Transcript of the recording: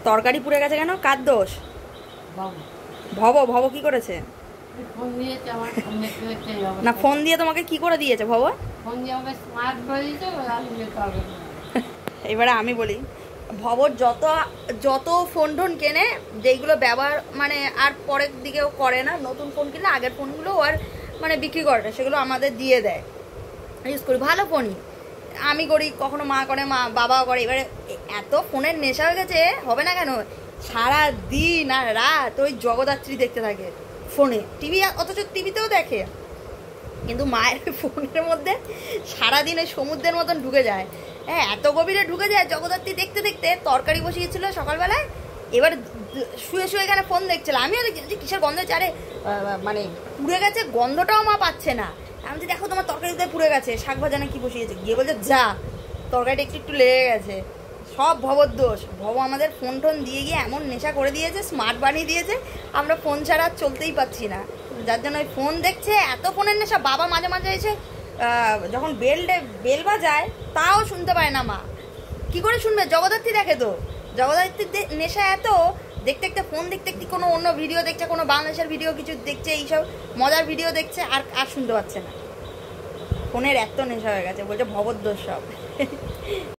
তরকারি পুড়ে গেছে কেন? কার দোষ? ভব ভব কি করেছে? না ফোন দিয়ে তোমাকে কি করে দিয়েছে ভব? এবারে আমি বলি, ভবর যত যত ফোন টোন কেনে যেইগুলো ব্যবহার মানে আর পরের দিকেও করে না, নতুন ফোন কিনলে আগের ফোনগুলো আর মানে বিক্রি করে না, সেগুলো আমাদের দিয়ে দেয়, ইউজ করি, ভালো ফোনই আমি করি, কখনো মা করে, মা বাবাও করে। এবারে এত ফোনের নেশা হয়ে গেছে, হবে না কেন, সারা দিন আর রাত ওই জগদ্ধাত্রী দেখতে থাকে ফোনে, টিভি অথচ টিভিতেও দেখে, কিন্তু মায়ের ফোনের মধ্যে সারাদিন ওই সমুদ্রের মতন ঢুকে যায়। হ্যাঁ, এত গভীরে ঢুকে যায়, জগদ্ধাত্রী দেখতে দেখতে তরকারি বসিয়েছিল সকালবেলায়, এবার শুয়ে শুয়ে এখানে ফোন দেখছিল, আমিও দেখছি যে কিসের গন্ধ হচ্ছে, আরে মানে পুড়ে গেছে, গন্ধটাও মা পাচ্ছে না। আমি যে দেখো তোমার তরকারিতে পুড়ে গেছে, শাক ভাজা না কি বসিয়েছে, গিয়ে বলছে যা তরকারিটা একটু একটু লেগে গেছে, সব ভবর দোষ। ভব আমাদের ফোন টোন দিয়ে গিয়ে এমন নেশা করে দিয়েছে, স্মার্ট বানিয়ে দিয়েছে, আমরা ফোন ছাড়া চলতেই পারছি না, যার জন্য ওই ফোন দেখছে, এত ফোনের নেশা। বাবা মাঝে মাঝে এসে যখন বেল বাজায় তাও শুনতে পায় না মা, কি করে শুনবে, জগদ্ধাত্রী দেখে তো, জগদ্ধাত্রীর নেশা এত, দেখতে দেখতে ফোন দেখতে দেখতে কোনো অন্য ভিডিও দেখছে, কোনো বাংলাদেশের ভিডিও কিছু দেখছে, এইসব মজার ভিডিও দেখছে, আর আর শুনতে পাচ্ছে না, ফোনের এত নেশা হয়ে গেছে, বলছে ভবদ্দোষ সব।